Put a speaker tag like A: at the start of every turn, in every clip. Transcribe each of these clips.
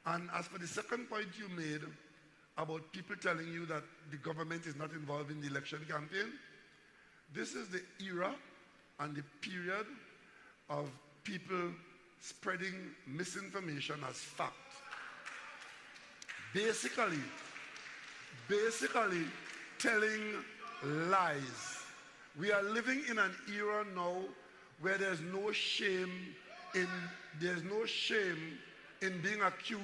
A: And as for the second point you made about people telling you that the government is not involved in the election campaign, this is the era and the period of people spreading misinformation as fact. Basically telling lies. We are living in an era now where there's no shame in being accused,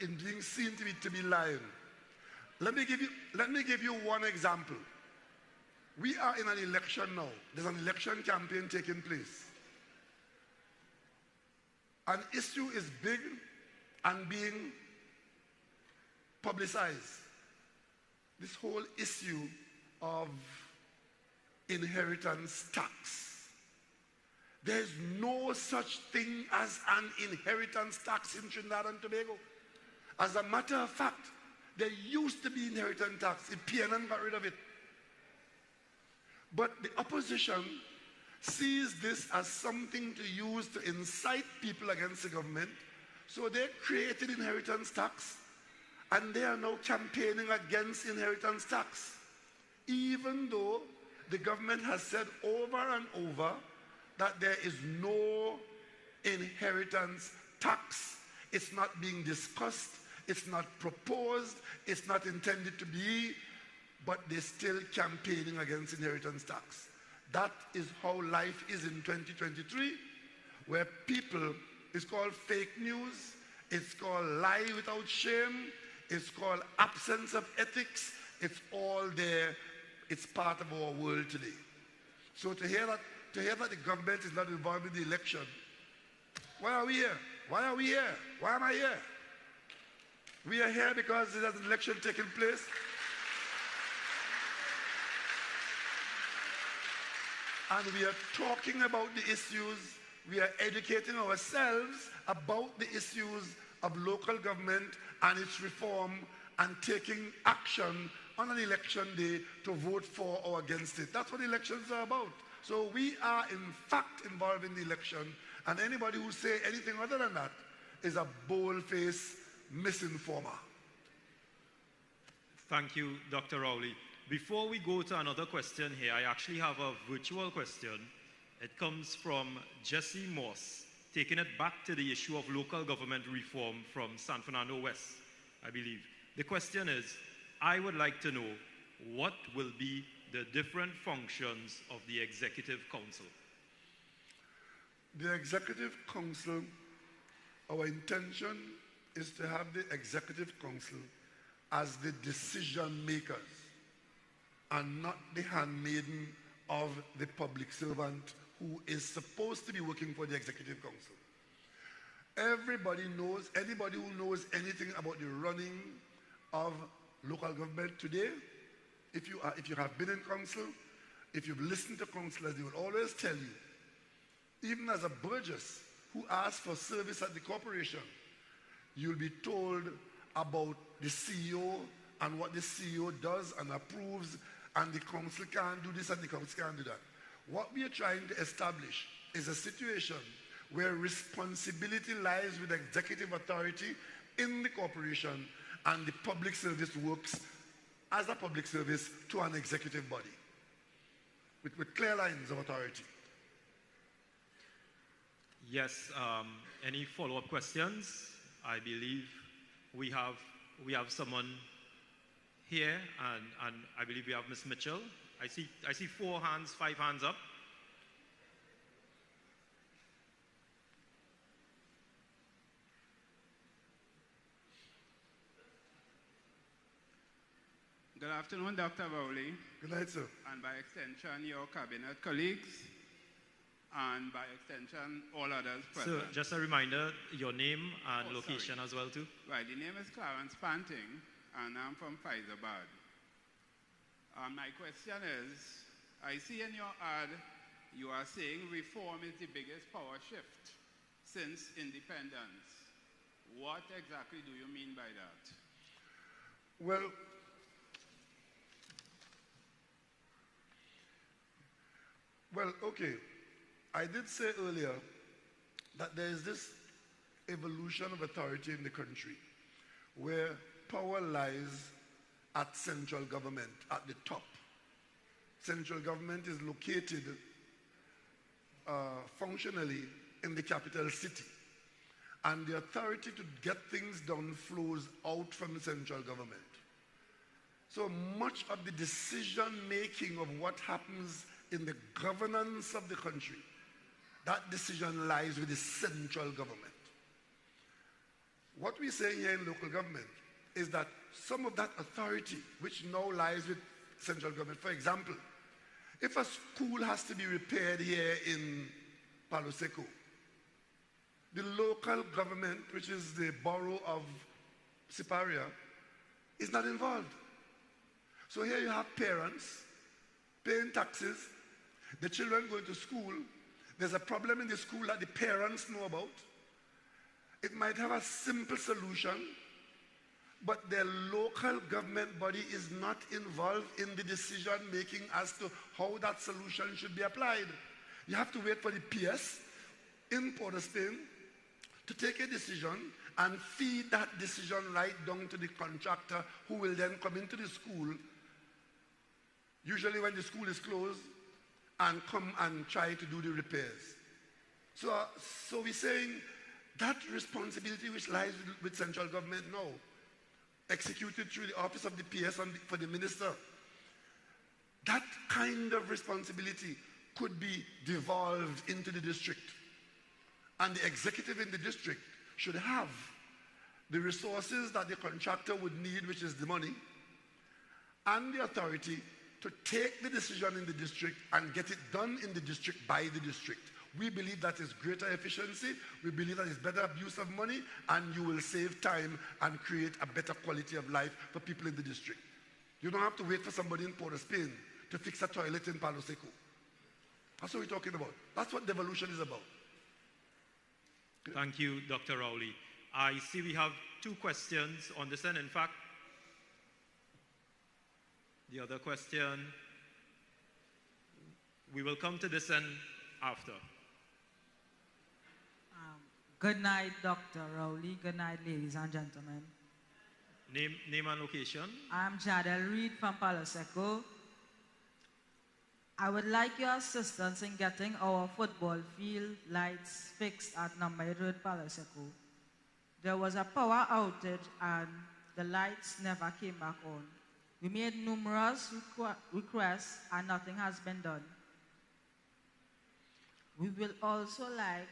A: in being seen to be lying. Let me give you one example. We are in an election now. There's an election campaign taking place. An issue is big and being publicized. This whole issue of inheritance tax. There's no such thing as an inheritance tax in Trinidad and Tobago. As a matter of fact, there used to be inheritance tax. PNN got rid of it. But the opposition sees this as something to use to incite people against the government. So they created inheritance tax, and they are now campaigning against inheritance tax. Even though the government has said over and over that there is no inheritance tax. It's not being discussed, it's not proposed, it's not intended to be, but they're still campaigning against inheritance tax. That is how life is in 2023, where people, it's called fake news, it's called lie without shame, it's called absence of ethics, it's all there, it's part of our world today. So to hear that the government is not involved in the election, why are we here? Why are we here? Why am I here? We are here because there's an election taking place. And we are talking about the issues, we are educating ourselves about the issues of local government and its reform and taking action on an election day to vote for or against it. That's what elections are about. So we are in fact involved in the election, and anybody who say anything other than that is a bold-faced misinformer.
B: Thank you, Dr. Rowley. Before we go to another question here, I actually have a virtual question. It comes from Jesse Moss, taking it back to the issue of local government reform from San Fernando West, I believe. The question is, I would like to know what will be the different functions of the Executive Council.
A: The Executive Council, our intention is to have the Executive Council as the decision makers and not the handmaiden of the public servant who is supposed to be working for the Executive Council. Everybody knows, anybody who knows anything about the running of local government today, if you have been in council, if you've listened to councillors, they will always tell you, even as a burgess who asks for service at the corporation, you'll be told about the CEO and what the CEO does and approves, and the council can't do this and the council can't do that. What we are trying to establish is a situation where responsibility lies with executive authority in the corporation, and the public service works as a public service to an executive body with clear lines of authority.
B: Yes, any follow-up questions? I believe we have someone here, and I believe we have Ms. Mitchell. I see 4 hands, 5 hands up.
C: Good afternoon, Dr. Rowley.
A: Good night, sir.
C: And by extension, your cabinet colleagues, and by extension, all others present.
B: So, just a reminder, your name and location as well, too.
C: Right, the name is Clarence Panting, and I'm from Faizabad. My question is, I see in your ad, you are saying reform is the biggest power shift since independence. What exactly do you mean by that?
A: Well, okay. I did say earlier that there is this evolution of authority in the country. where power lies at central government, at the top. Central government is located functionally in the capital city. And the authority to get things done flows out from the central government. So much of the decision making of what happens in the governance of the country, that decision lies with the central government. What we're saying here in local government is that some of that authority, which now lies with central government, for example, if a school has to be repaired here in Palo Seco, the local government, which is the borough of Siparia, is not involved. So here you have parents paying taxes, the children going to school, there's a problem in the school that the parents know about. It might have a simple solution, but the local government body is not involved in the decision making as to how that solution should be applied. You have to wait for the PS in Port of Spain to take a decision and feed that decision right down to the contractor, who will then come into the school, usually when the school is closed, and come and try to do the repairs. So we're saying that responsibility which lies with central government now, executed through the office of the PS for the minister, that kind of responsibility could be devolved into the district. And the executive in the district should have the resources that the contractor would need, which is the money, and the authority to take the decision in the district and get it done in the district by the district. We believe that is greater efficiency, we believe that is better abuse of money, and you will save time and create a better quality of life for people in the district. You don't have to wait for somebody in Port of Spain to fix a toilet in Palo Seco. That's what we're talking about. That's what devolution is about.
B: Thank you, Dr. Rowley. I see we have two questions on this end. In fact, the other question, we will come to this end after.
D: Good night, Dr. Rowley. Good night, ladies and gentlemen.
B: Name and location.
D: I'm Jadel Reed from Palo Seco. I would like your assistance in getting our football field lights fixed at number 8 Road, Palo Seco. There was a power outage and the lights never came back on. We made numerous requests and nothing has been done. We will also like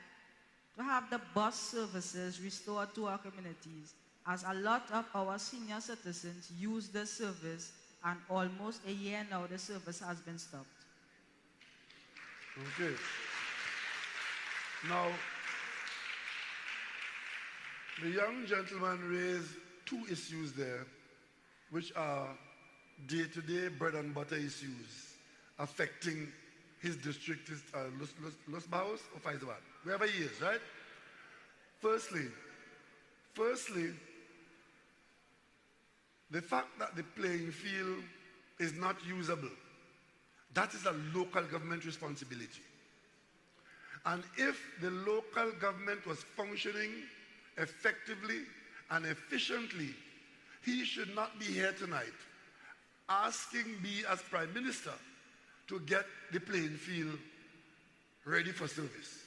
D: to have the bus services restored to our communities, as a lot of our senior citizens use the service, and almost a year now the service has been stopped.
A: Okay. Now, the young gentleman raised two issues there, which are day-to-day bread and butter issues affecting his district, Los Baos or Faizabad, wherever he is, right? Firstly, the fact that the playing field is not usable, that is a local government responsibility. And if the local government was functioning effectively and efficiently, he should not be here tonight asking me as Prime Minister to get the playing field ready for service.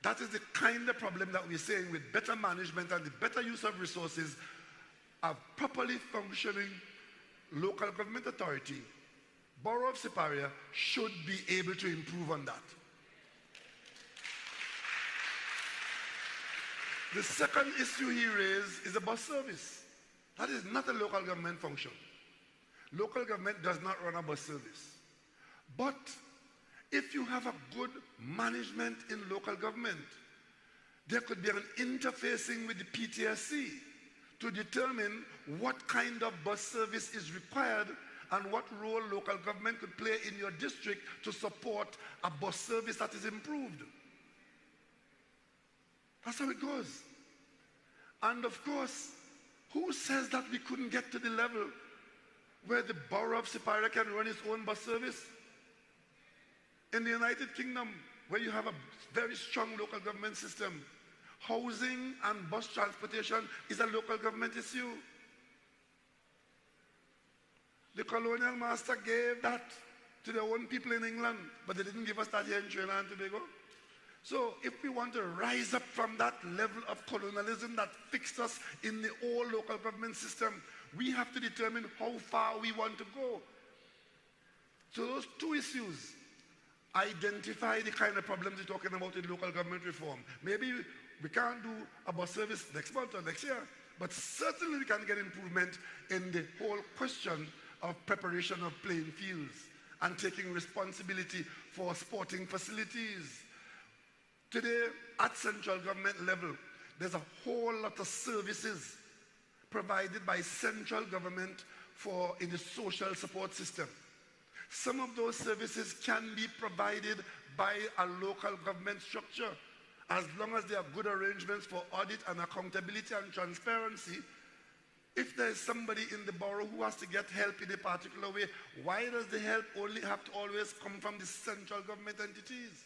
A: That is the kind of problem that we're saying with better management and the better use of resources, a properly functioning local government authority, Borough of Siparia, should be able to improve on that. The second issue he raised is the bus service. That is not a local government function. Local government does not run a bus service. But if you have a good management in local government, there could be an interfacing with the PTSC to determine what kind of bus service is required and what role local government could play in your district to support a bus service that is improved. That's how it goes. And of course, who says that we couldn't get to the level where the Borough of Siparia can run its own bus service? In the United Kingdom, where you have a very strong local government system, Housing and bus transportation is a local government issue. The colonial master gave that to their own people in England, but they didn't give us that here in Trinidad and Tobago. So if we want to rise up from that level of colonialism that fixed us in the old local government system, we have to determine how far we want to go. So those two issues identify the kind of problems we're talking about in local government reform. Maybe we can't do a bus service next month or next year, but certainly we can get improvement in the whole question of preparation of playing fields and taking responsibility for sporting facilities. Today, at central government level, there's a whole lot of services provided by central government in the social support system. Some of those services can be provided by a local government structure as long as there are good arrangements for audit and accountability and transparency. If there's somebody in the borough who has to get help in a particular way, why does the help only have to always come from the central government entities?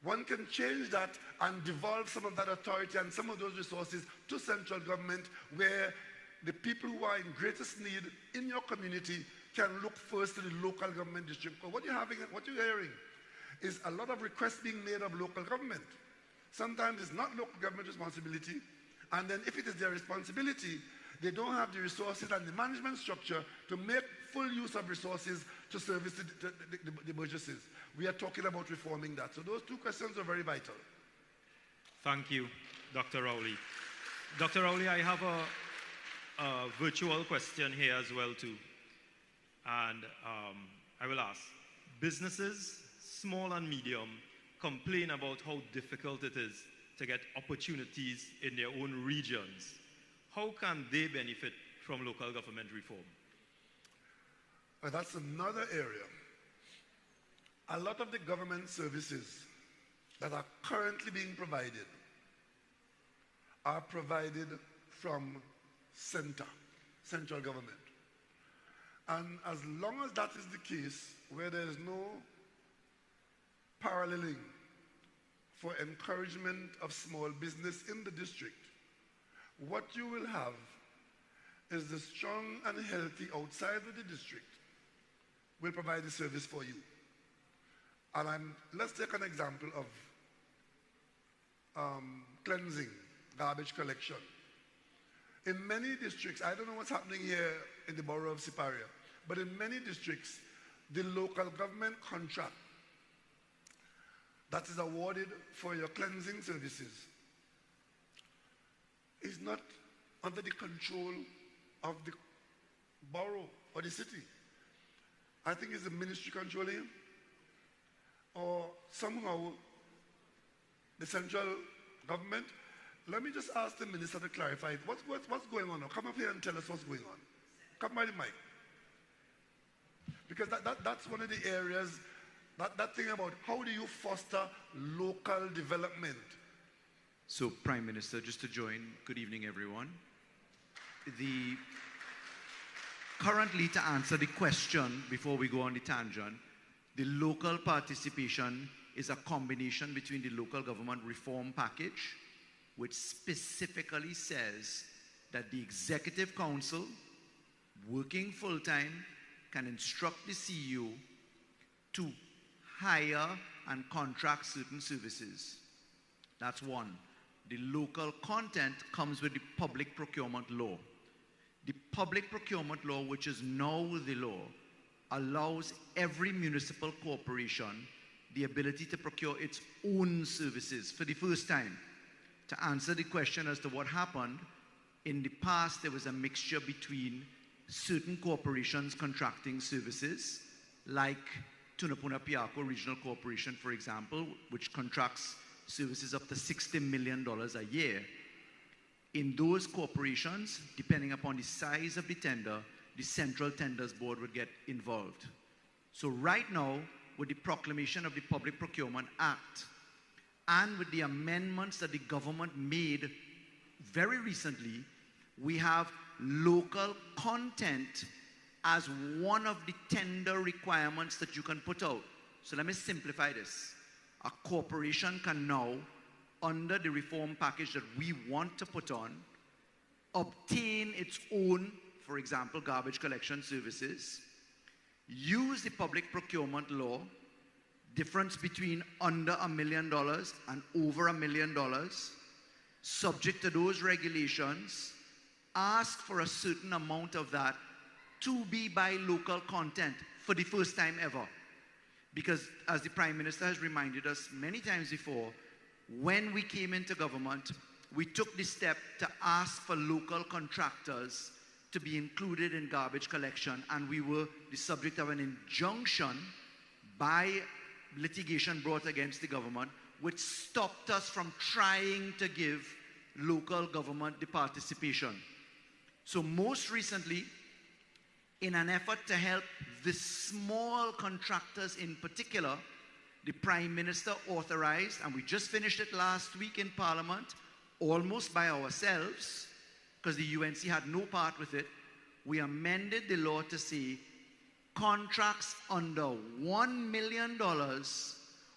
A: One can change that and devolve some of that authority and some of those resources to central government, where the people who are in greatest need in your community can look first to the local government district. Because what you're hearing is a lot of requests being made of local government. Sometimes it's not local government responsibility, and then if it is their responsibility, they don't have the resources and the management structure to make full use of resources to service the burgesses. We are talking about reforming that. So those two questions are very vital.
B: Thank you, Dr. Rowley. Dr. Rowley, I have a virtual question here as well too. And I will ask, businesses, small and medium, complain about how difficult it is to get opportunities in their own regions. How can they benefit from local government reform?
A: Well, that's another area. A lot of the government services that are currently being provided are provided from central government. And as long as that is the case, where there is no paralleling for encouragement of small business in the district, what you will have is the strong and healthy outside of the district will provide the service for you. And let's take an example of cleansing, garbage collection. In many districts, I don't know what's happening here in the borough of Siparia, but in many districts, the local government contract that is awarded for your cleansing services is not under the control of the borough or the city. I think it's the ministry controlling it, or somehow the central government. Let me just ask the minister to clarify it. What's going on now? Come up here and tell us what's going on. Come by the mic. Because that's one of the areas, that thing about how do you foster local development.
E: So, Prime Minister, just to join, good evening, everyone. Currently, to answer the question before we go on the tangent, the local participation is a combination between the local government reform package, which specifically says that the Executive Council, working full-time, can instruct the CEO to hire and contract certain services. That's one. The local content comes with the public procurement law. The public procurement law, which is now the law, allows every municipal corporation the ability to procure its own services for the first time. To answer the question as to what happened, in the past there was a mixture between certain corporations contracting services, like Tunapuna Piarco Regional Corporation, for example, which contracts services up to $60 million a year. In those corporations, depending upon the size of the tender, the Central Tenders Board would get involved. So right now, with the proclamation of the Public Procurement Act, and with the amendments that the government made very recently, we have local content as one of the tender requirements that you can put out. So let me simplify this. A corporation can now under the reform package that we want to put on, obtain its own, for example, garbage collection services, use the public procurement law, difference between under $1 million and over $1 million, subject to those regulations, ask for a certain amount of that to be by local content for the first time ever. Because as the Prime Minister has reminded us many times before, when we came into government, we took the step to ask for local contractors to be included in garbage collection, and we were the subject of an injunction by litigation brought against the government, which stopped us from trying to give local government the participation. So most recently, in an effort to help the small contractors in particular, the Prime Minister authorized, and we just finished it last week in Parliament, almost by ourselves, because the UNC had no part with it, we amended the law to say contracts under $1 million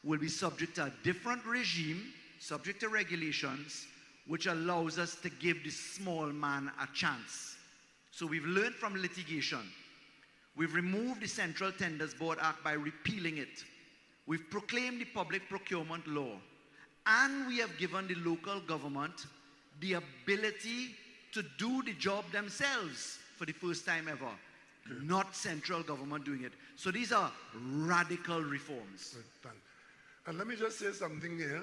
E: will be subject to a different regime, subject to regulations, which allows us to give the small man a chance. So we've learned from litigation. We've removed the Central Tenders Board Act by repealing it. We've proclaimed the public procurement law. And we have given the local government the ability to do the job themselves for the first time ever. Not central government doing it. So these are radical reforms.
A: Right, and let me just say something here.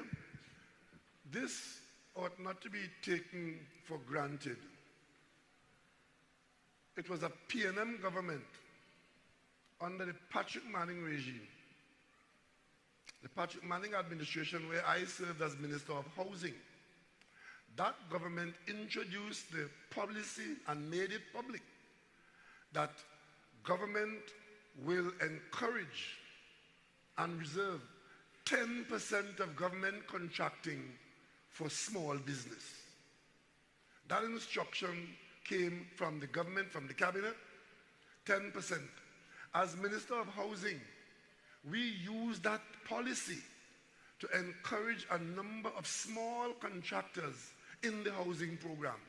A: This ought not to be taken for granted. It was a PNM government under the Patrick Manning regime, the Patrick Manning administration, where I served as Minister of Housing. That government introduced the policy and made it public that government will encourage and reserve 10% of government contracting for small business. That instruction came from the government, from the cabinet, 10%. As Minister of Housing, we used that policy to encourage a number of small contractors in the housing program.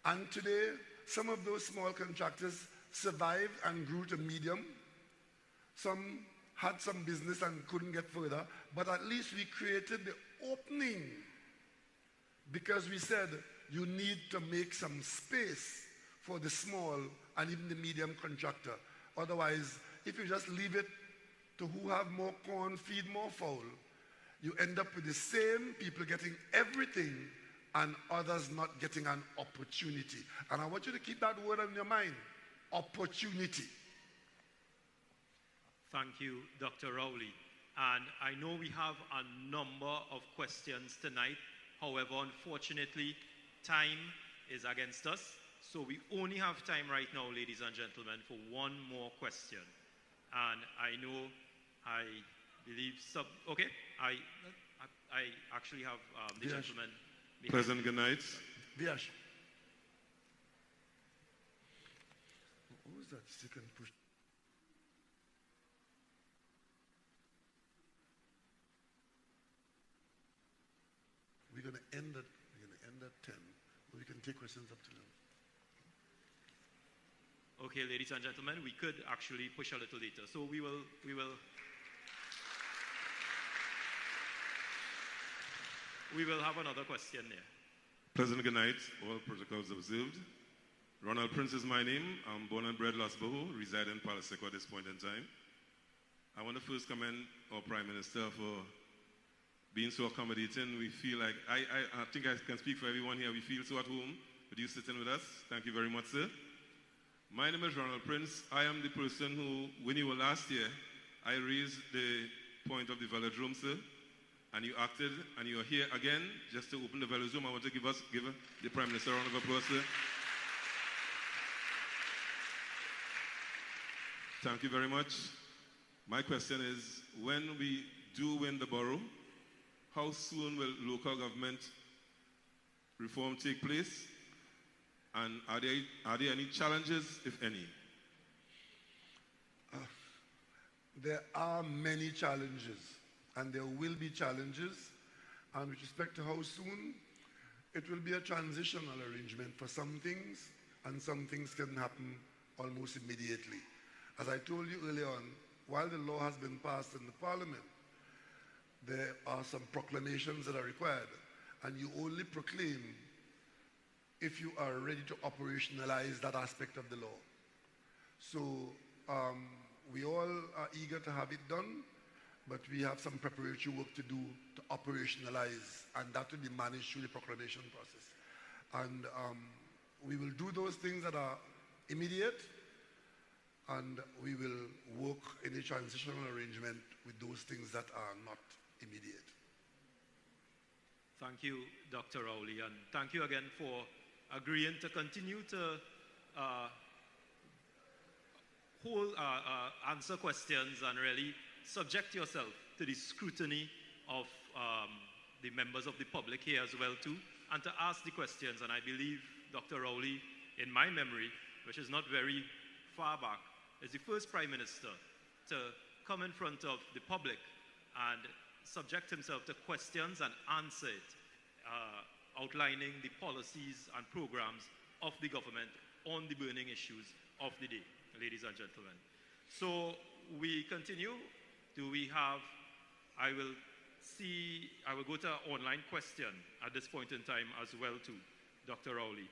A: And today, some of those small contractors survived and grew to medium. Some had some business and couldn't get further, but at least we created the opening because we said you need to make some space for the small and even the medium contractor. Otherwise, if you just leave it to who have more corn, feed more fowl, you end up with the same people getting everything and others not getting an opportunity. And I want you to keep that word in your mind, opportunity.
B: Thank you, Dr. Rowley. And I know we have a number of questions tonight. However, unfortunately, time is against us. So we only have time right now, ladies and gentlemen, for one more question. And I know, I believe, okay, I actually have the gentleman.
F: President, good night.
A: Viash. Who was that second push? We're going to end at 10. We can take questions up to now.
B: Okay, ladies and gentlemen, we could actually push a little later. So we will have another question there.
F: President, good night. All protocols observed. Ronald Prince is my name. I'm born and bred Las Boho, reside in Palo Seco at this point in time. I want to first commend our Prime Minister for being so accommodating. We feel like, I think I can speak for everyone here, we feel so at home with you sitting with us. Thank you very much, sir. My name is Ronald Prince. I am the person who, when you were last year, I raised the point of the velodrome, sir, and you acted, and you are here again just to open the velodrome. I want to give the Prime Minister a round of applause, sir. Thank you very much. My question is, when we do win the borough, how soon will local government reform take place? And are there any challenges, if any?
A: There are many challenges, and there will be challenges. And with respect to how soon, it will be a transitional arrangement for some things, and some things can happen almost immediately. As I told you earlier on, while the law has been passed in the Parliament, there are some proclamations that are required, and you only proclaim if you are ready to operationalize that aspect of the law. So we all are eager to have it done, but we have some preparatory work to do to operationalize, and that will be managed through the proclamation process. And we will do those things that are immediate, and we will work in a transitional arrangement with those things that are not immediate.
B: Thank you, Dr. Rowley, and thank you again for agreeing to continue to answer questions and really subject yourself to the scrutiny of the members of the public here as well too, and to ask the questions. And I believe Dr. Rowley, in my memory, which is not very far back, is the first Prime Minister to come in front of the public and subject himself to questions and answer it, outlining the policies and programs of the government on the burning issues of the day, ladies and gentlemen. So we continue. Do we have, I will go to an online question at this point in time as well too, Dr. Rowley.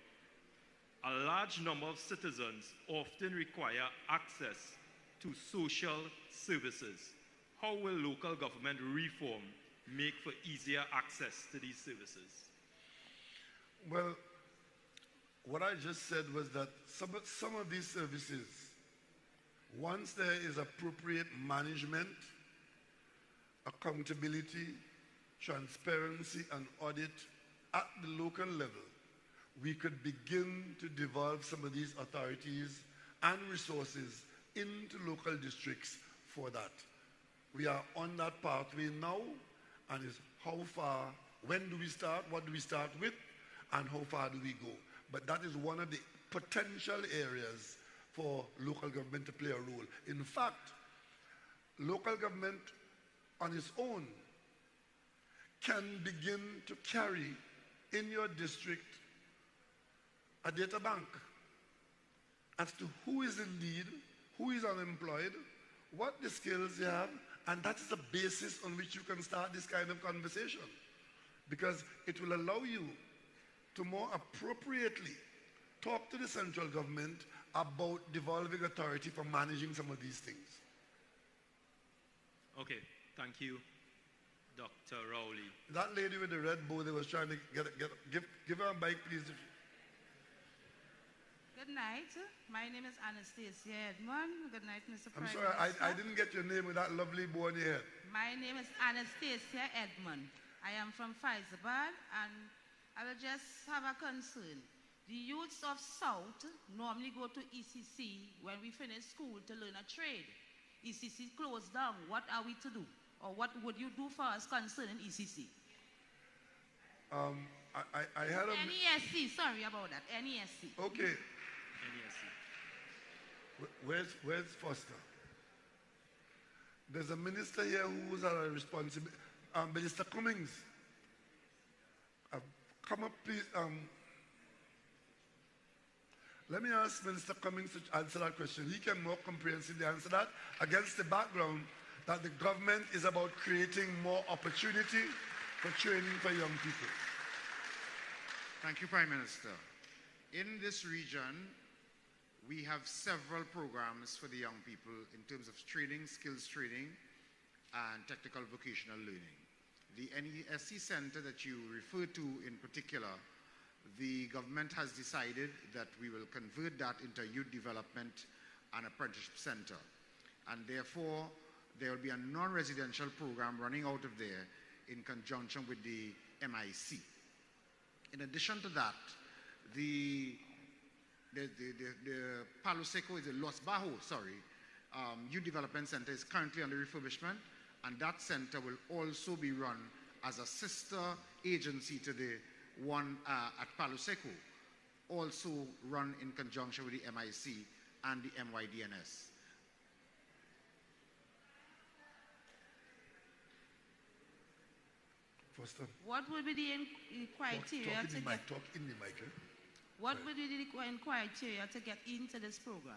B: A large number of citizens often require access to social services. How will local government reform make for easier access to these services?
A: Well, what I just said was that some of these services, once there is appropriate management, accountability, transparency, and audit at the local level, we could begin to devolve some of these authorities and resources into local districts for that. We are on that pathway now, and it's how far, when do we start, what do we start with, and how far do we go. But that is one of the potential areas for local government to play a role. In fact, local government on its own can begin to carry in your district a data bank as to who is in need, who is unemployed, what the skills you have, and that's the basis on which you can start this kind of conversation. Because it will allow you to more appropriately talk to the central government about devolving authority for managing some of these things.
B: Okay, thank you, Dr. Rowley.
A: That lady with the red bow, they was trying to give her a mic, please.
G: Good night. My name is Anastasia Edmond. Good night, Mr.
A: I'm
G: Prime
A: sorry,
G: Minister.
A: I didn't get your name with that lovely bow on your head.
G: My name is Anastasia Edmond. I am from Faizabad, and I will just have a concern. The youths of South normally go to ECC when we finish school to learn a trade. ECC closed down. What are we to do? Or what would you do for us concerning ECC?
A: I had a...
G: NESC, sorry about that, NESC.
A: Okay.
B: NESC.
A: Where's Foster? There's a minister here who's a responsible... Minister Cummings. Come up, please. Let me ask Minister Cummings to answer that question. He can more comprehensively answer that against the background that the government is about creating more opportunity for training for young people.
H: Thank you, Prime Minister. In this region, we have several programs for the young people in terms of training, skills training, and technical vocational learning. The NESC Center that you refer to in particular, the government has decided that we will convert that into a youth development and apprenticeship center. And therefore, there will be a non-residential program running out of there in conjunction with the MIC. In addition to that, the Palo Seco is a Los Bajos, youth development center is currently under refurbishment, and that center will also be run as a sister agency to the one at Palo Seco, also run in conjunction with the MIC and the MYDNS.
A: Foster.
G: What would be the criteria to get?
A: Talk in the mic.
G: What would be the criteria to get into this program?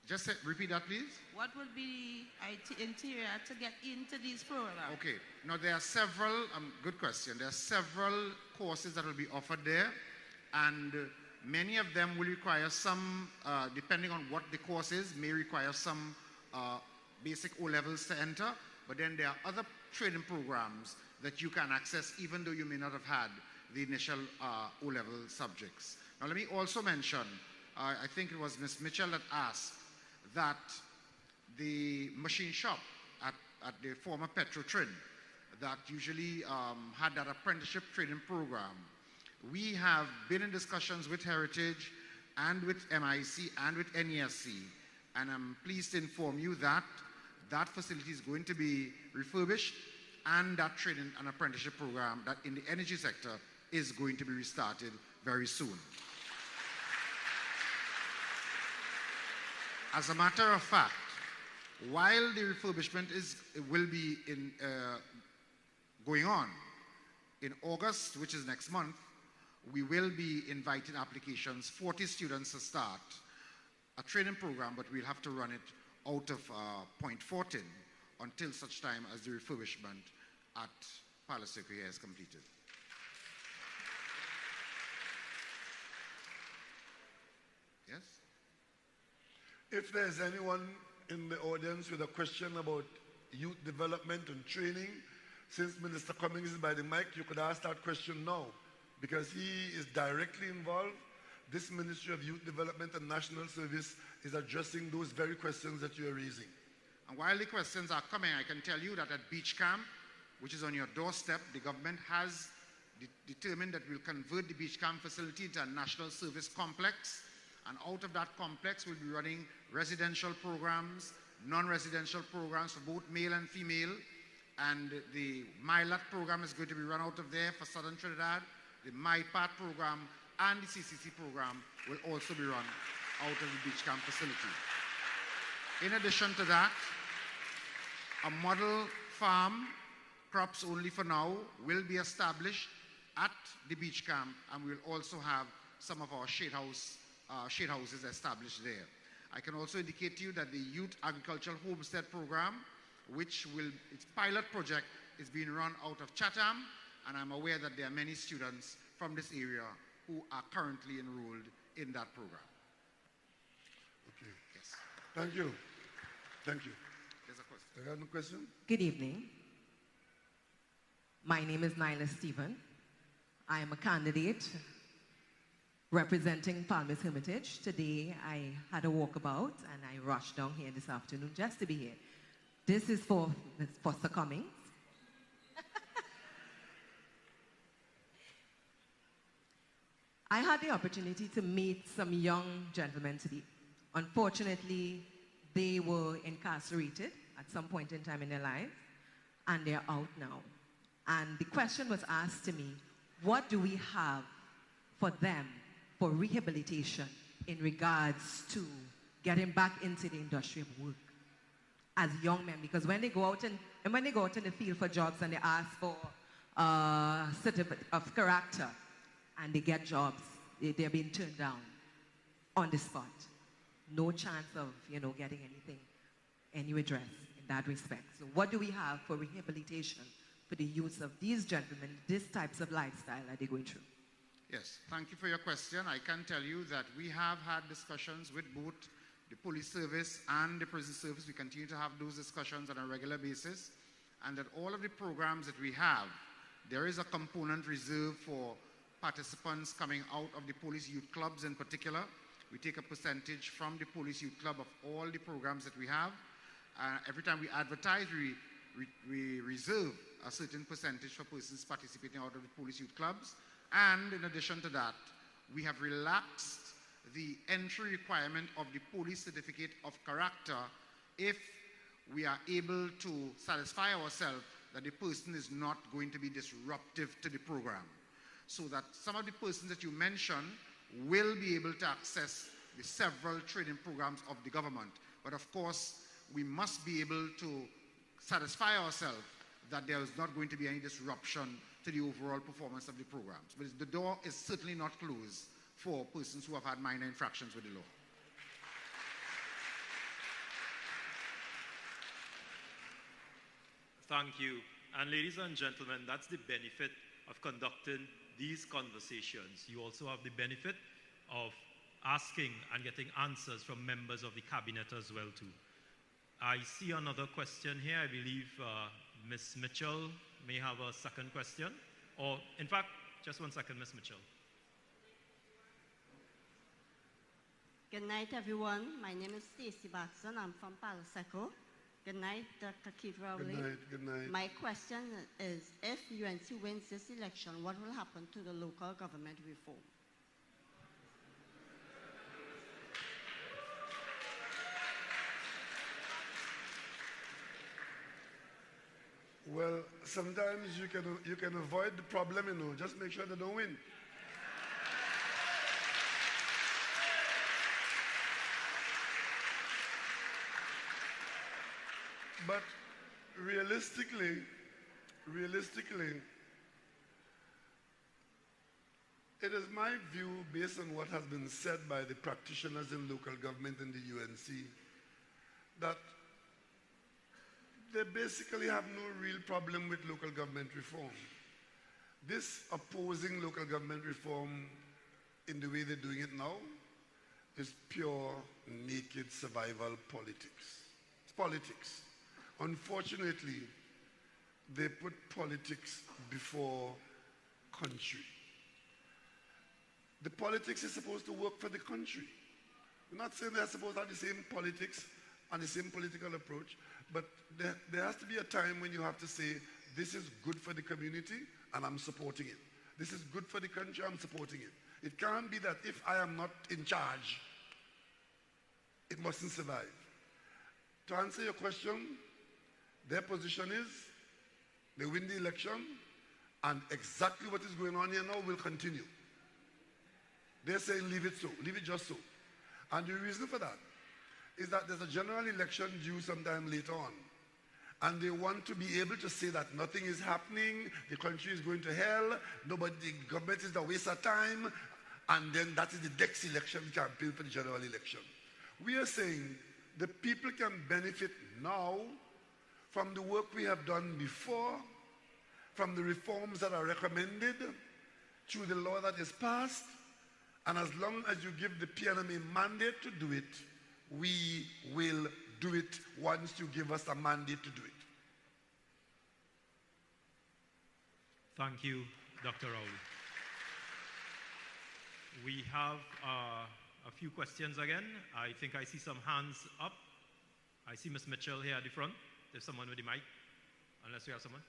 H: Just repeat that, please.
G: What would be the criteria to get into these programs?
H: Okay. Now, there are several, good question. There are several courses that will be offered there, and many of them will require some, depending on what the course is, may require some basic O-levels to enter, but then there are other training programs that you can access even though you may not have had the initial O-level subjects. Now, let me also mention, I think it was Ms. Mitchell that asked that the machine shop at the former Petrotrin that usually had that apprenticeship training program, we have been in discussions with Heritage and with MIC and with NESC, and I'm pleased to inform you that that facility is going to be refurbished, and that training and apprenticeship program that in the energy sector is going to be restarted very soon. As a matter of fact, while the refurbishment will be going on, in August, which is next month, we will be inviting applications, 40 students to start a training program, but we'll have to run it out of Point 14 until such time as the refurbishment at Palo Seco is completed. Yes?
A: If there's anyone in the audience with a question about youth development and training, since Minister Cummings is by the mic, you could ask that question now, because he is directly involved. This Ministry of Youth Development and National Service is addressing those very questions that you are raising.
H: And while the questions are coming, I can tell you that at Beach Camp, which is on your doorstep, the government has determined that we'll convert the Beach Camp facility into a national service complex. And out of that complex, we'll be running residential programs, non-residential programs for both male and female. And the MyLAT program is going to be run out of there for Southern Trinidad. The MyPath program and the CCC program will also be run out of the Beach Camp facility. In addition to that, a model farm, crops only for now, will be established at the Beach Camp, and we'll also have some of our shade houses established there. I can also indicate to you that the Youth Agricultural Homestead Program, which its pilot project is being run out of Chatham, and I'm aware that there are many students from this area who are currently enrolled in that program.
A: Okay.
H: Yes.
A: Thank you. Thank you.
H: There's a question.
A: I have no question?
I: Good evening. My name is Nyla Stephen. I am a candidate representing Palmer's Hermitage. Today I had a walkabout and I rushed down here this afternoon just to be here. This is for Ms. Foster Cummings. I had the opportunity to meet some young gentlemen today. Unfortunately, they were incarcerated at some point in time in their lives, and they're out now. And the question was asked to me, what do we have for them for rehabilitation in regards to getting back into the industry of work as young men? Because when they go out in the field for jobs and they ask for a certificate of character and they get jobs, they're being turned down on the spot. No chance of, getting any redress in that respect. So what do we have for rehabilitation for the use of these gentlemen, these types of lifestyle that they're going through?
H: Yes, thank you for your question. I can tell you that we have had discussions with both the police service and the prison service. We continue to have those discussions on a regular basis, and that all of the programs that we have, there is a component reserved for participants coming out of the police youth clubs in particular. We take a percentage from the police youth club of all the programs that we have. Every time we advertise, we reserve a certain percentage for persons participating out of the police youth clubs. And in addition to that, we have relaxed the entry requirement of the police certificate of character if we are able to satisfy ourselves that the person is not going to be disruptive to the program. So that some of the persons that you mentioned will be able to access the several training programs of the government. But of course, we must be able to satisfy ourselves that there is not going to be any disruption to the overall performance of the programs. But the door is certainly not closed for persons who have had minor infractions with the law.
B: Thank you. And ladies and gentlemen, that's the benefit of conducting these conversations. You also have the benefit of asking and getting answers from members of the cabinet as well too. I see another question here. I believe Ms. Mitchell may have a second question. Or, in fact, just one second, Ms. Mitchell.
J: Good night, everyone. My name is Stacey Batson. I'm from Palo Seco. Good night, Dr. Keith Rowley.
A: Good night, good night.
J: My question is, if UNC wins this election, what will happen to the local government reform?
A: Well, sometimes you can avoid the problem, you know. Just make sure they don't win. But realistically, it is my view, based on what has been said by the practitioners in local government in the UNC, that they basically have no real problem with local government reform. This opposing local government reform in the way they're doing it now is pure, naked survival politics. It's politics. Unfortunately, they put politics before country. The politics is supposed to work for the country. We're not saying they're supposed to have the same politics and the same political approach, but there has to be a time when you have to say, this is good for the community and I'm supporting it. This is good for the country, I'm supporting it. It can't be that if I am not in charge, it mustn't survive. To answer your question, their position is they win the election and exactly what is going on here now will continue. They're saying leave it so, leave it just so. And the reason for that is that there's a general election due sometime later on. And they want to be able to say that nothing is happening, the country is going to hell, the government is a waste of time, and then that is the next election campaign for the general election. We are saying the people can benefit now from the work we have done before, from the reforms that are recommended, through the law that is passed, and as long as you give the PNMA mandate to do it, we will do it once you give us a mandate to do it.
B: Thank you, Dr. Rowley. We have a few questions again. I think I see some hands up. I see Ms. Mitchell here at the front. There's someone with the mic, unless we have someone.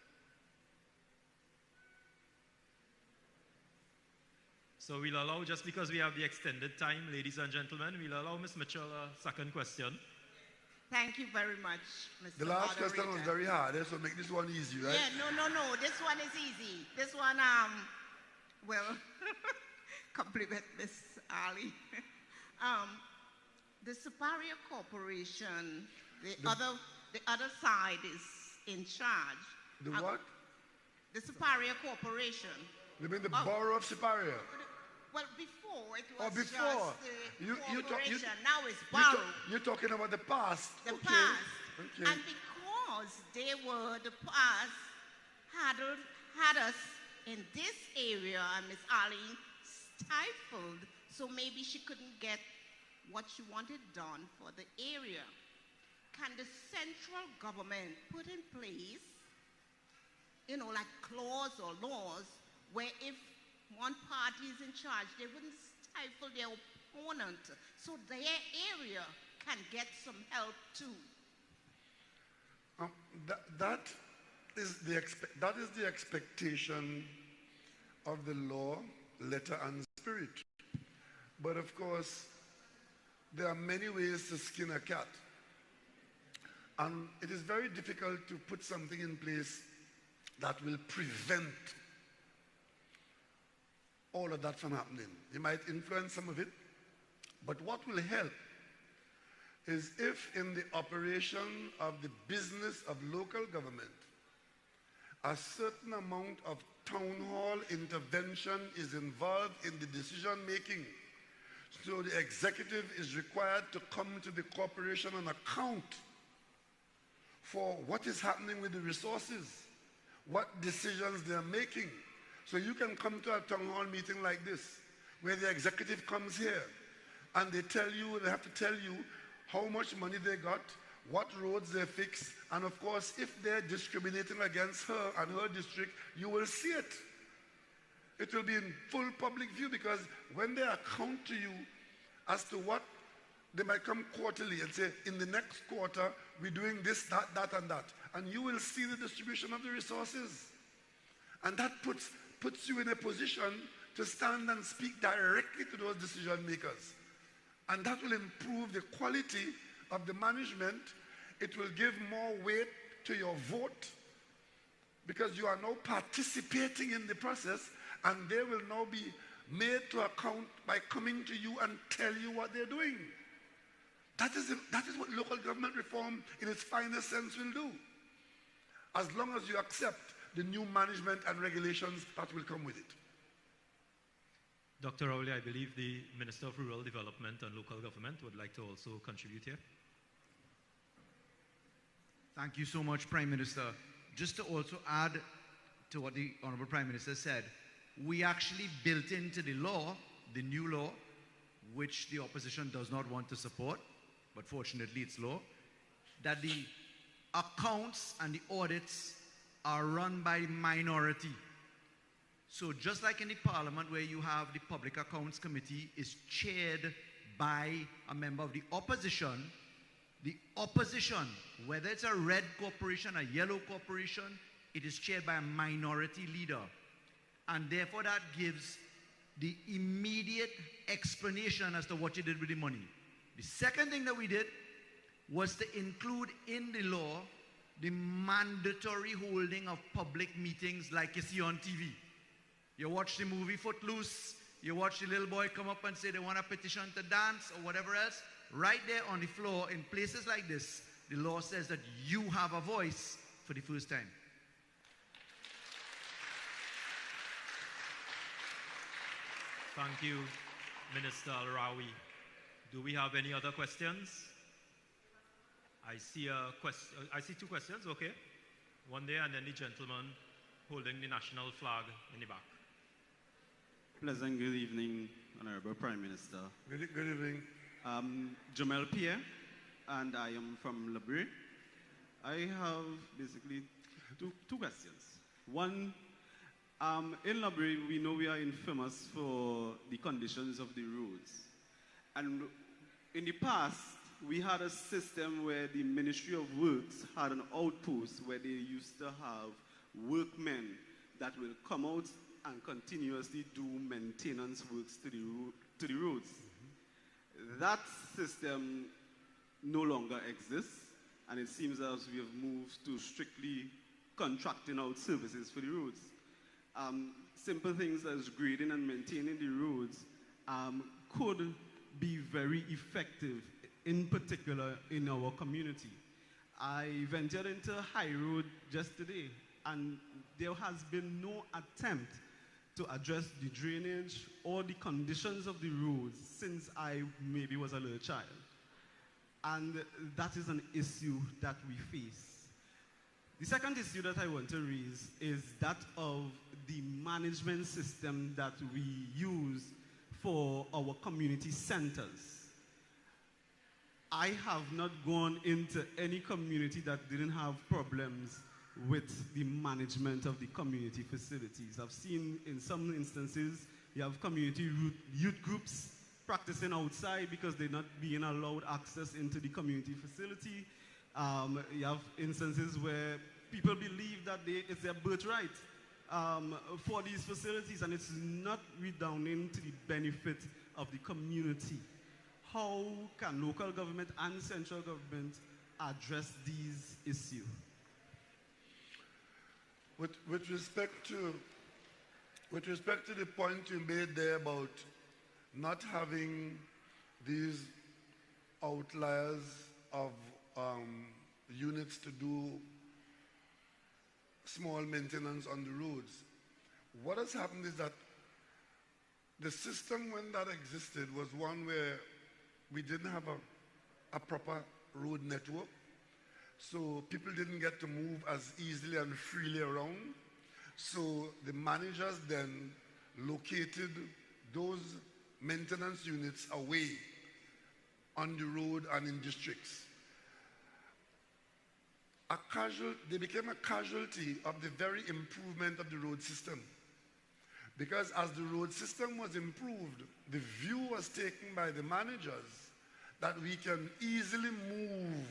B: So we'll allow, just because we have the extended time, ladies and gentlemen, we'll allow Ms. Mitchell a second question.
G: Thank you very much, Mr.
A: The last
G: Moderator.
A: question was very hard, so make this one easy, right?
G: Yeah, no. This one is easy. This one, will compliment Ms. Ali. The Superior Corporation, the other side is in charge.
A: The what?
G: The Superior Corporation.
A: You mean the Borough of Superior?
G: Well, before it was
A: before.
G: just the corporation. Now it's Borough.
A: You're talking about the past.
G: The
A: okay.
G: past.
A: Okay.
G: And because they were the past had us in this area, and Miss Ali stifled, so maybe she couldn't get what she wanted done for the area. Can the central government put in place, like clause or laws where if one party is in charge, they wouldn't stifle their opponent, so their area can get some help too?
A: That is the expectation of the law, letter, and spirit. But of course, there are many ways to skin a cat. And it is very difficult to put something in place that will prevent all of that from happening. It might influence some of it, but what will help is if in the operation of the business of local government, a certain amount of town hall intervention is involved in the decision making. So the executive is required to come to the corporation and account for what is happening with the resources, what decisions they're making. So you can come to a town hall meeting like this, where the executive comes here, and they have to tell you how much money they got, what roads they fix, and of course, if they're discriminating against her and her district, you will see it. It will be in full public view, because when they account to you as to what, they might come quarterly and say, in the next quarter, we're doing this, that, and that. And you will see the distribution of the resources. And that puts you in a position to stand and speak directly to those decision makers. And that will improve the quality of the management. It will give more weight to your vote, because you are now participating in the process, and they will now be made to account by coming to you and tell you what they're doing. That is what local government reform in its finest sense will do, as long as you accept the new management and regulations that will come with it.
B: Dr. Rowley, I believe the Minister of Rural Development and Local Government would like to also contribute here.
E: Thank you so much, Prime Minister. Just to also add to what the Honorable Prime Minister said, we actually built into the law, the new law, which the opposition does not want to support, but fortunately it's law, that the accounts and the audits are run by the minority. So just like in the Parliament, where you have the Public Accounts Committee is chaired by a member of the opposition, whether it's a red corporation, a yellow corporation, it is chaired by a minority leader. And therefore that gives the immediate explanation as to what you did with the money. The second thing that we did was to include in the law the mandatory holding of public meetings like you see on TV. You watch the movie Footloose, you watch the little boy come up and say they want a petition to dance or whatever else. Right there on the floor, in places like this, the law says that you have a voice for the first time.
B: Thank you, Minister Al-Rawi. Do we have any other questions? I see two questions, okay. One there, and then the gentleman holding the national flag in the back.
K: Pleasant good evening, Honorable Prime Minister.
A: Good evening.
K: Jamel Pierre, and I am from Labrie. I have basically two questions. One, in Labrie, we know we are infamous for the conditions of the roads. And in the past, we had a system where the Ministry of Works had an outpost where they used to have workmen that will come out and continuously do maintenance works to the roads. That system no longer exists, and it seems as we have moved to strictly contracting out services for the roads. Simple things as grading and maintaining the roads could be very effective, in particular in our community. I ventured into High Road just today, and there has been no attempt to address the drainage or the conditions of the roads since I maybe was a little child. And that is an issue that we face. The second issue that I want to raise is that of the management system that we use for our community centers. I have not gone into any community that didn't have problems with the management of the community facilities. I've seen in some instances, you have community youth groups practicing outside because they're not being allowed access into the community facility. You have instances where people believe that it's their birthright for these facilities, and it's not redounding to the benefit of the community. How can local government and central government address these issues?
A: With respect to the point you made there about not having these outliers of units to do small maintenance on the roads. What has happened is that the system when that existed was one where we didn't have a proper road network. So people didn't get to move as easily and freely around. So the managers then located those maintenance units away on the road and in districts. They became a casualty of the very improvement of the road system. Because as the road system was improved, the view was taken by the managers that we can easily move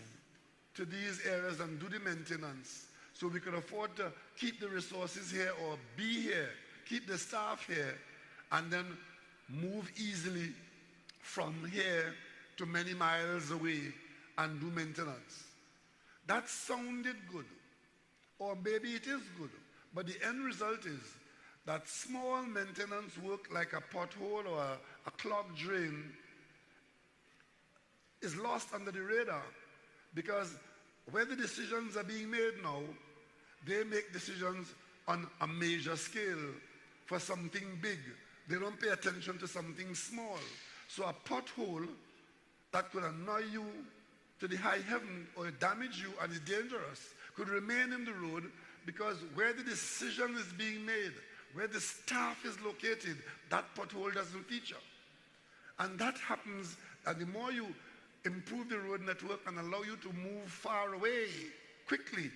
A: to these areas and do the maintenance. So we could afford to keep the resources here or be here, keep the staff here, and then move easily from here to many miles away and do maintenance. That sounded good, or maybe it is good, but the end result is that small maintenance work like a pothole or a clogged drain is lost under the radar, because where the decisions are being made now, they make decisions on a major scale for something big. They don't pay attention to something small. So a pothole that could annoy you to the high heaven or damage you and is dangerous could remain in the road, because where the decision is being made, where the staff is located, that pothole doesn't feature. And that happens, and the more you improve the road network and allow you to move far away quickly,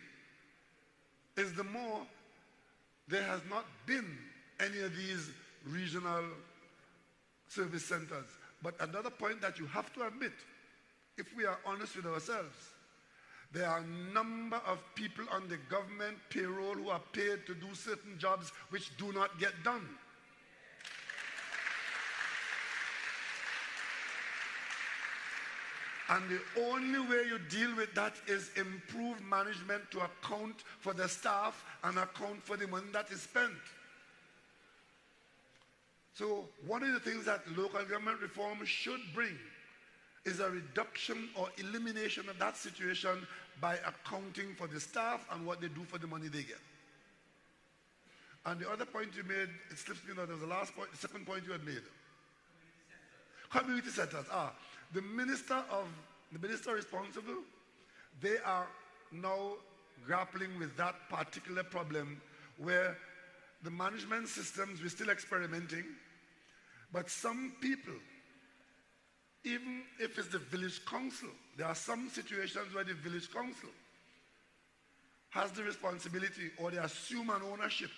A: is the more there has not been any of these regional service centers. But another point that you have to admit, if we are honest with ourselves, there are a number of people on the government payroll who are paid to do certain jobs which do not get done. And the only way you deal with that is improve management to account for the staff and account for the money that is spent. So one of the things that local government reform should bring is a reduction or elimination of that situation by accounting for the staff and what they do for the money they get. And the other point you made, it slips me now, there was the last point, the second point you had made. Community centers. The minister responsible, they are now grappling with that particular problem where the management systems, we're still experimenting, but some people, even if it's the village council, there are some situations where the village council has the responsibility, or they assume an ownership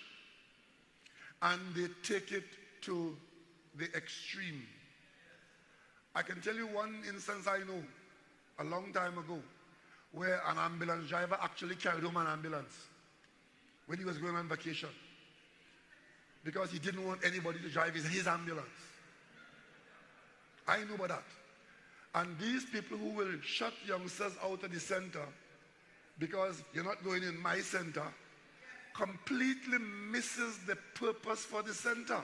A: and they take it to the extreme. I can tell you one instance I know a long time ago where an ambulance driver actually carried home an ambulance when he was going on vacation because he didn't want anybody to drive his ambulance. I know about that. And these people who will shut youngsters out of the center because you're not going in my center completely misses the purpose for the center.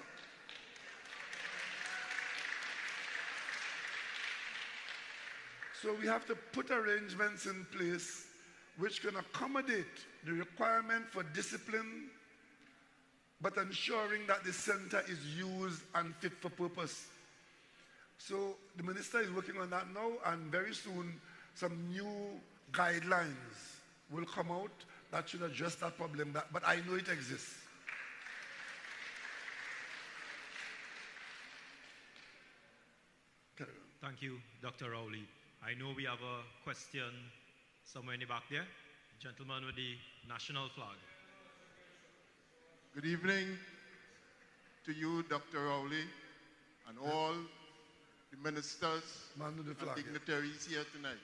A: So we have to put arrangements in place which can accommodate the requirement for discipline, but ensuring that the center is used and fit for purpose. So the minister is working on that now, and very soon some new guidelines will come out that should address that problem, but I know it exists.
B: Thank you, Dr. Rowley. I know we have a question somewhere in the back there. Gentleman with the national flag.
L: Good evening to you, Dr. Rowley, and all the ministers and dignitaries here tonight.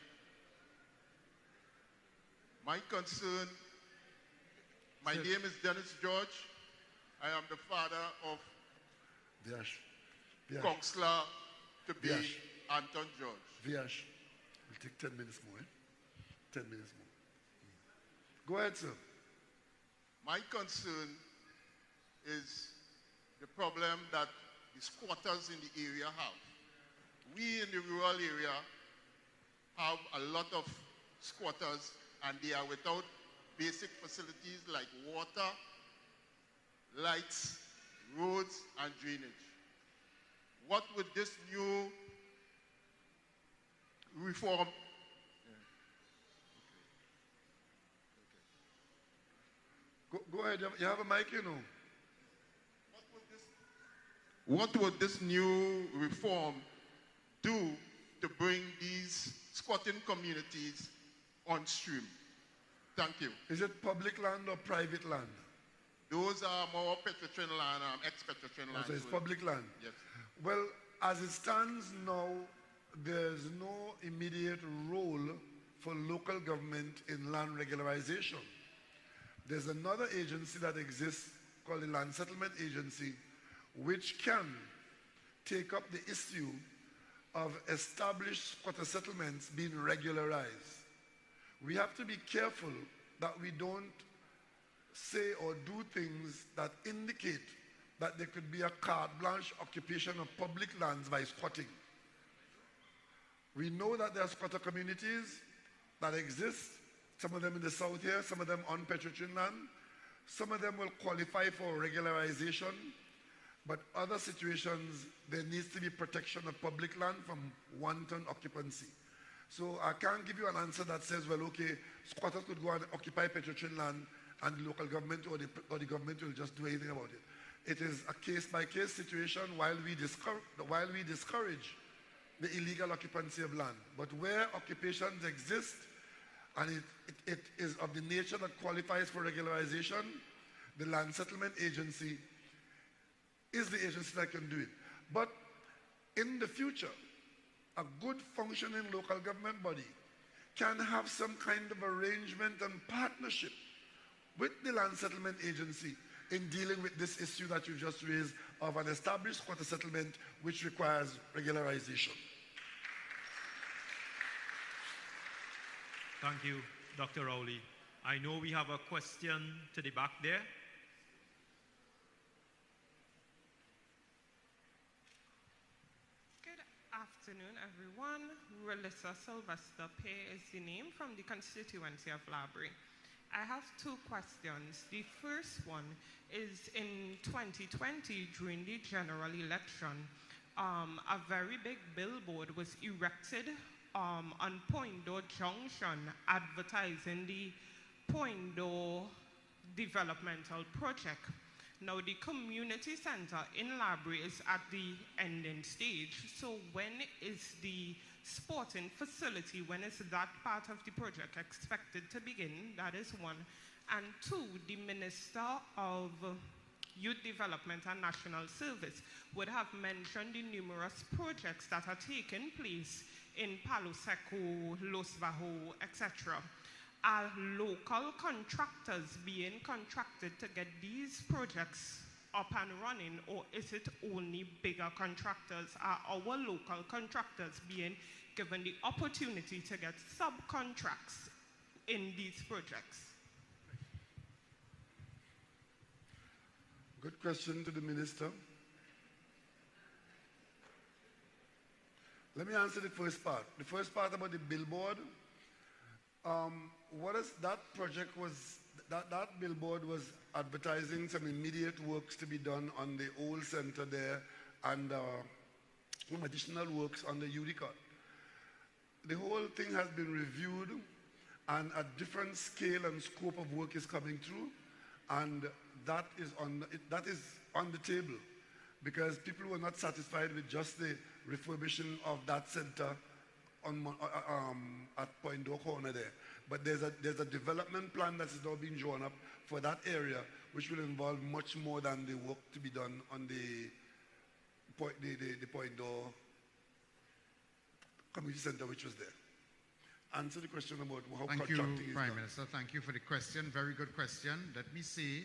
L: My concern, my name is Dennis George. I am the father of Councillor to be Anton George.
A: We'll take 10 minutes more. 10 minutes more. Go ahead, sir.
L: My concern is the problem that the squatters in the area have. We in the rural area have a lot of squatters, and they are without basic facilities like water, lights, roads, and drainage. What would this new reform...
A: Go ahead, you have a mic, you know.
L: What would this new reform do to bring these squatting communities on stream? Thank you.
A: Is it public land or private land?
L: Those are more Petrotrin land, ex-Petrotrin land.
A: So it's public land?
L: Yes.
A: Well, as it stands now, there's no immediate role for local government in land regularization. There's another agency that exists called the Land Settlement Agency, which can take up the issue of established squatter settlements being regularized. We have to be careful that we don't say or do things that indicate that there could be a carte blanche occupation of public lands by squatting. We know that there are squatter communities that exist, some of them in the south here, some of them on Petrotrin land. Some of them will qualify for regularization, but other situations, there needs to be protection of public land from wanton occupancy. So I can't give you an answer that says, well, okay, squatters could go and occupy Petrotrin land and the local government or the government will just do anything about it. It is a case-by-case situation while we discourage the illegal occupancy of land. But where occupations exist and it is of the nature that qualifies for regularization, the Land Settlement Agency is the agency that can do it. But in the future, a good functioning local government body can have some kind of arrangement and partnership with the Land Settlement Agency in dealing with this issue that you just raised of an established squatter settlement which requires regularization.
B: Thank you, Dr. Rowley. I know we have a question to the back there.
M: Good afternoon, everyone. Relissa Sylvester Pay is the name from the constituency of Labrie. I have two questions. The first one is in 2020, during the general election, a very big billboard was erected on Point Door Junction advertising the Point Door developmental project. Now the community center in Labrie is at the ending stage. So when is the sporting facility, when is that part of the project expected to begin? That is one. And two, the Minister of Youth Development and National Service would have mentioned the numerous projects that are taking place in Palo Seco, Los Bajos, etc. Are local contractors being contracted to get these projects up and running, or is it only bigger contractors? Are our local contractors being given the opportunity to get subcontracts in these projects?
A: Good question to the minister. Let me answer the first part. The first part about the billboard. What is that project was, that billboard was advertising some immediate works to be done on the old center there and some additional works on the Udicott. The whole thing has been reviewed and a different scale and scope of work is coming through, and that is on the table because people were not satisfied with just the refurbishing of that center on, at Point Door Corner there. But there's a development plan that is now being drawn up for that area, which will involve much more than the work to be done on the Point Door Community Center, which was there. Answer the question about how contracting is done.
H: Thank you, Prime Minister. Thank you for the question. Very good question. Let me say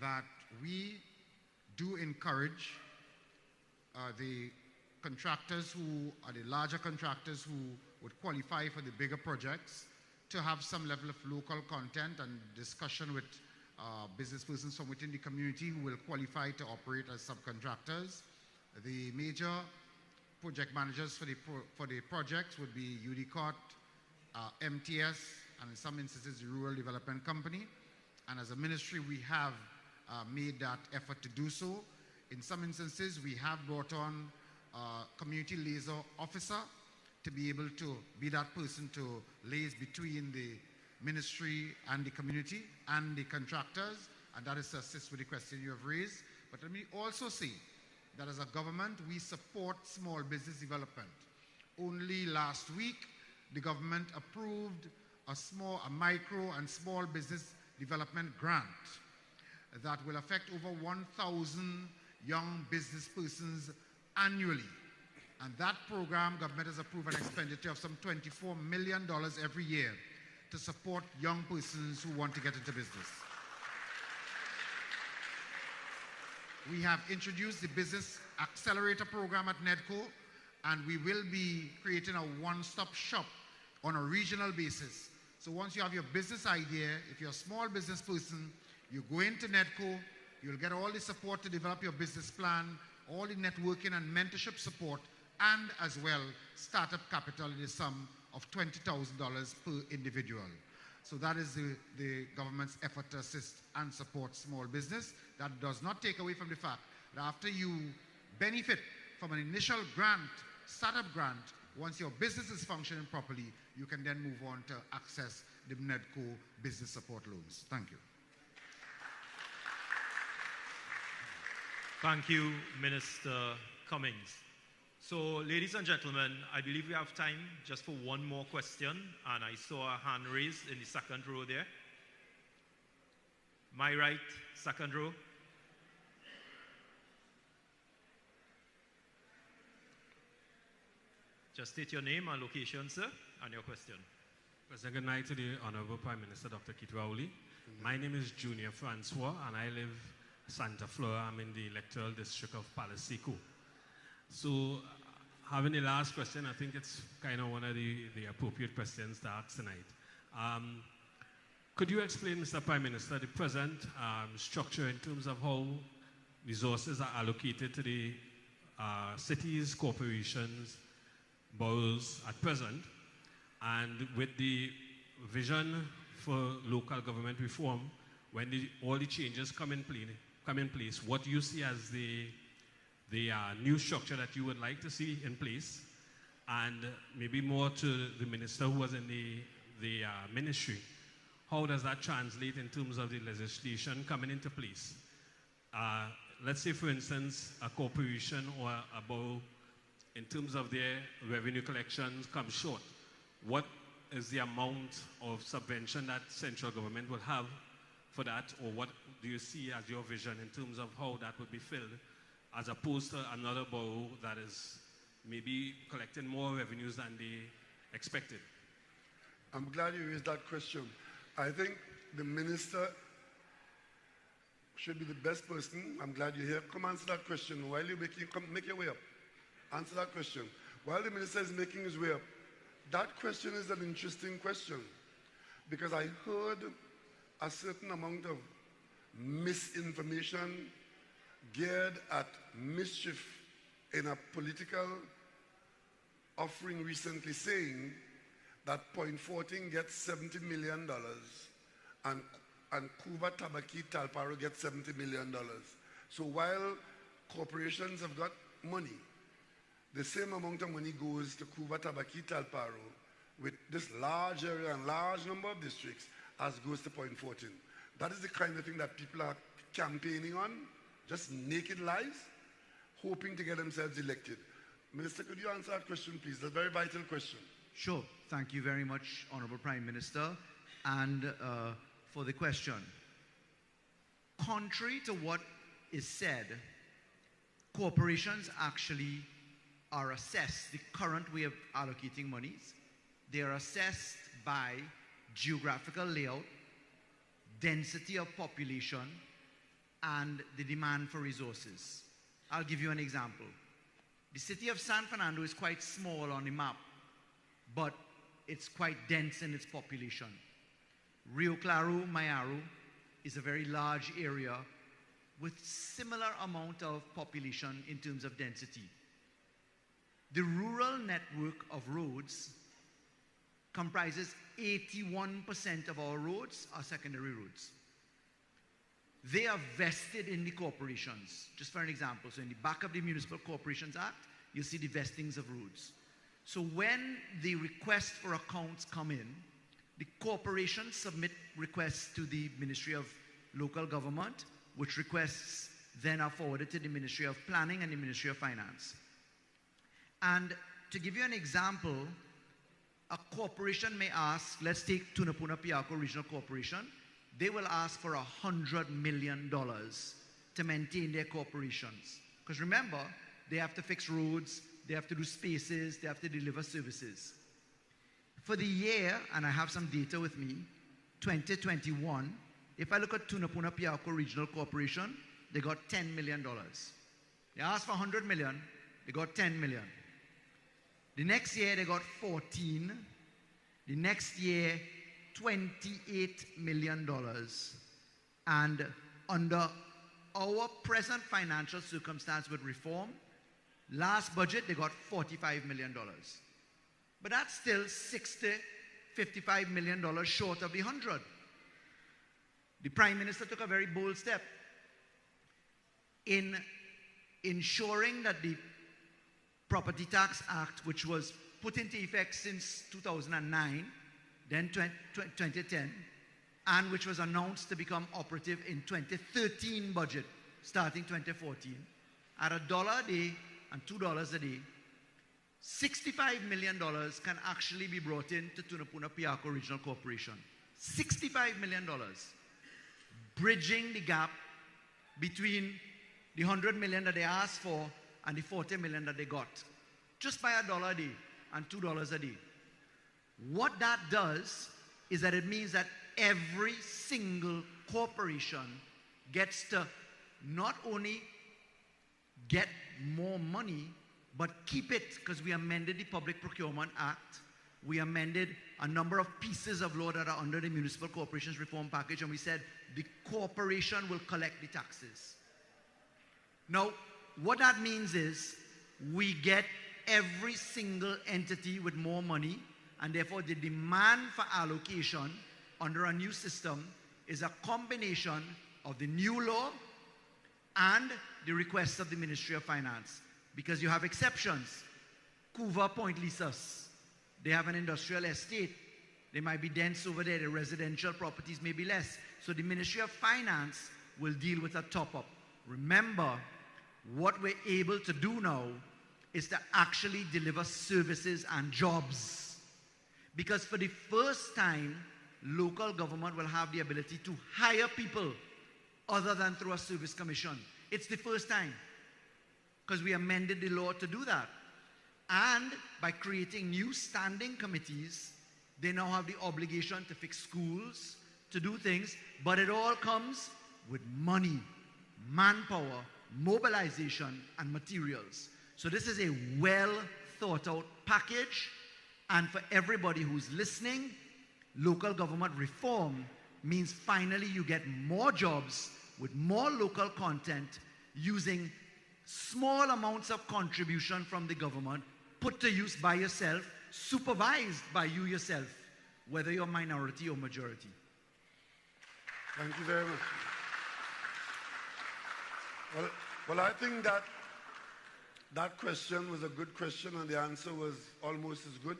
H: that we do encourage the contractors who are the larger contractors who would qualify for the bigger projects to have some level of local content and discussion with business persons from within the community who will qualify to operate as subcontractors. The major project managers for the projects would be Udicott, MTS, and in some instances the Rural Development Company. And as a ministry, we have made that effort to do so. In some instances, we have brought on a community liaison officer to be able to be that person to liaise between the ministry and the community and the contractors, and that is to assist with the question you have raised. But let me also say that as a government, we support small business development. Only last week, the government approved a micro and small business development grant that will affect over 1,000 young business persons annually. And that program, government has approved an expenditure of some $24 million every year to support young persons who want to get into business. We have introduced the Business Accelerator Program at NEDCO, and we will be creating a one-stop shop on a regional basis. So once you have your business idea, if you're a small business person, you go into NEDCO, you'll get all the support to develop your business plan, all the networking and mentorship support, and as well, startup capital in the sum of $20,000 per individual. So that is the government's effort to assist and support small business. That does not take away from the fact that after you benefit from an initial grant, startup grant, once your business is functioning properly, you can then move on to access the NEDCO business support loans. Thank you.
B: Thank you, Minister Cummings. So, ladies and gentlemen, I believe we have time just for one more question, and I saw a hand raised in the second row there. My right, second row. Just state your name and location, sir, and your question.
N: President, good night to the Honorable Prime Minister, Dr. Keith Rowley. My name is Junior Francois, and I live Santa Flora. I'm in the electoral district of Palo Seco. So, having the last question, I think it's kind of one of the appropriate questions to ask tonight. Could you explain, Mr. Prime Minister, the present structure in terms of how resources are allocated to the cities, corporations, boroughs at present, and with the vision for local government reform, when all the changes come in place, what do you see as the new structure that you would like to see in place? And maybe more to the minister who was in the ministry, how does that translate in terms of the legislation coming into place? Let's say, for instance, a corporation or a borough, in terms of their revenue collections, come short. What is the amount of subvention that central government will have for that, or what do you see as your vision in terms of how that would be filled, as opposed to another borough that is maybe collecting more revenues than they expected?
A: I'm glad you raised that question. I think the minister should be the best person. I'm glad you're here. Come answer that question. While you're make your way up. Answer that question. While the minister is making his way up, that question is an interesting question, because I heard a certain amount of misinformation geared at mischief in a political offering recently, saying that Point 14 gets $70 million and Kuva Tabaki Talparo gets $70 million. So while corporations have got money, the same amount of money goes to Kuva Tabaki Talparo with this large area and large number of districts as goes to Point 14. That is the kind of thing that people are campaigning on, just naked lies, hoping to get themselves elected. Minister, could you answer that question, please? That's a very vital question.
E: Sure. Thank you very much, Honorable Prime Minister, and for the question. Contrary to what is said, corporations actually are assessed, the current way of allocating monies, they are assessed by geographical layout, density of population, and the demand for resources. I'll give you an example. The city of San Fernando is quite small on the map, but it's quite dense in its population. Rio Claro, Mayaro is a very large area with similar amount of population in terms of density. The rural network of roads comprises 81% of our roads are secondary roads. They are vested in the corporations. Just for an example, so in the back of the Municipal Corporations Act, you'll see the vestings of roads. So when the request for accounts come in, the corporations submit requests to the Ministry of Local Government, which requests then are forwarded to the Ministry of Planning and the Ministry of Finance. And to give you an example, a corporation may ask, let's take Tunapuna Piarco Regional Corporation, they will ask for $100 million to maintain their corporations. Because remember, they have to fix roads, they have to do spaces, they have to deliver services. For the year, and I have some data with me, 2021, if I look at Tunapuna Piarco Regional Corporation, they got $10 million. They asked for $100 million, they got $10 million. The next year, they got 14. The next year, $28 million. And under our present financial circumstance with reform, last budget they got $45 million. But that's still $55 million short of the 100. The Prime Minister took a very bold step in ensuring that the Property Tax Act, which was put into effect since 2009, then 2010, and which was announced to become operative in 2013 budget, starting 2014, at $1 a day and $2 a day, $65 million can actually be brought in to Tunapuna Piarco Regional Corporation. $65 million. Bridging the gap between the $100 million that they asked for and the $40 million that they got. Just by $1 a day and $2 a day. What that does is that it means that every single corporation gets to not only get more money, but keep it, because we amended the Public Procurement Act. We amended a number of pieces of law that are under the Municipal Corporations Reform Package, and we said the corporation will collect the taxes. Now, what that means is we get every single entity with more money, and therefore the demand for allocation under a new system is a combination of the new law and the requests of the Ministry of Finance. Because you have exceptions. Couva Point Lisas, they have an industrial estate. They might be dense over there. The residential properties may be less. So the Ministry of Finance will deal with a top-up. Remember, what we're able to do now is to actually deliver services and jobs. Because for the first time, local government will have the ability to hire people other than through a service commission. It's the first time, because we amended the law to do that. And by creating new standing committees, they now have the obligation to fix schools, to do things, but it all comes with money, manpower, mobilization, and materials. So this is a well thought out package, and for everybody who's listening, local government reform means finally you get more jobs with more local content using small amounts of contribution from the government put to use by yourself, supervised by you yourself, whether you're minority or majority.
A: Thank you very much. Well, I think that question was a good question, and the answer was almost as good.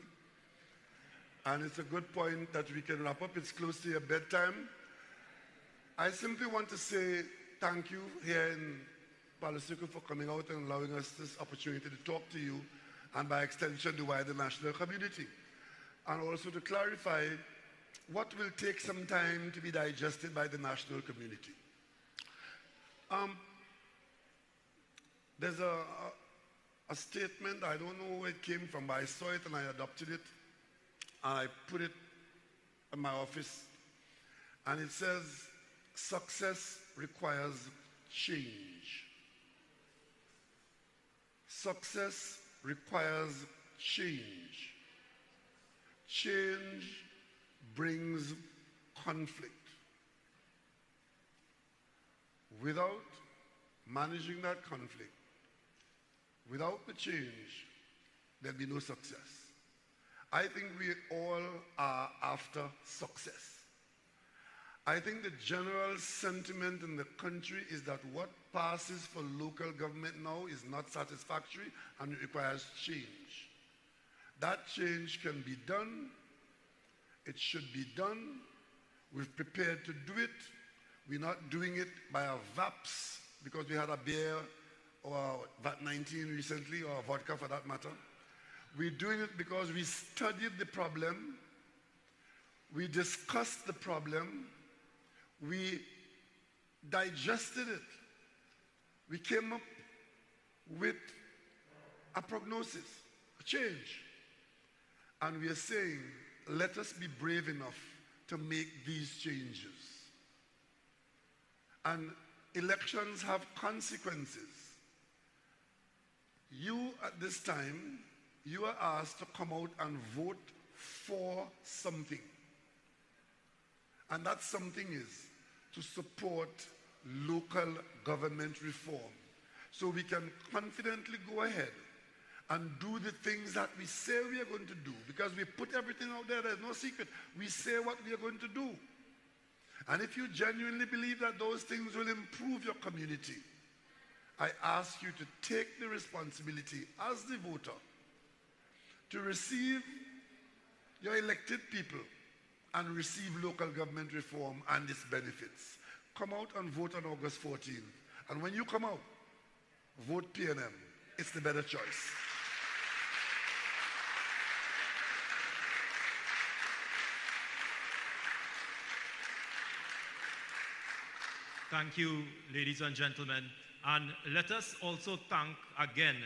A: And it's a good point that we can wrap up. It's close to your bedtime. I simply want to say thank you here in Palo Seco for coming out and allowing us this opportunity to talk to you, and by extension the wider national community. And also to clarify what will take some time to be digested by the national community. There's a statement, I don't know where it came from, but I saw it and I adopted it, and I put it in my office. And it says, success requires change. Success requires change. Change brings conflict. Without managing that conflict, without the change, there'll be no success. I think we all are after success. I think the general sentiment in the country is that what passes for local government now is not satisfactory and it requires change. That change can be done. It should be done. We've prepared to do it. We're not doing it by a VAPS because we had a beer or VAT-19 recently, or vodka for that matter. We're doing it because we studied the problem, we discussed the problem, we digested it. We came up with a prognosis, a change. And we are saying, let us be brave enough to make these changes. And elections have consequences. You, at this time, you are asked to come out and vote for something. And that something is to support local government reform. So we can confidently go ahead and do the things that we say we are going to do. Because we put everything out there, there's no secret. We say what we are going to do. And if you genuinely believe that those things will improve your community, I ask you to take the responsibility as the voter to receive your elected people and receive local government reform and its benefits. Come out and vote on August 14th. And when you come out, vote PNM. It's the better choice.
B: Thank you, ladies and gentlemen. And let us also thank again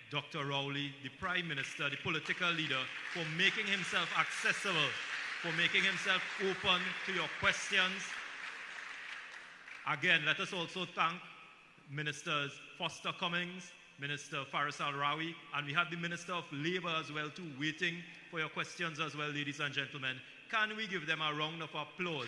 B: Dr. Rowley, the Prime Minister, the political leader, for making himself accessible, for making himself open to your questions. Again, let us also thank Ministers Foster Cummings, Minister Faris Al-Rawi, and we have the Minister of Labour as well too, waiting for your questions as well, ladies and gentlemen. Can we give them a round of applause?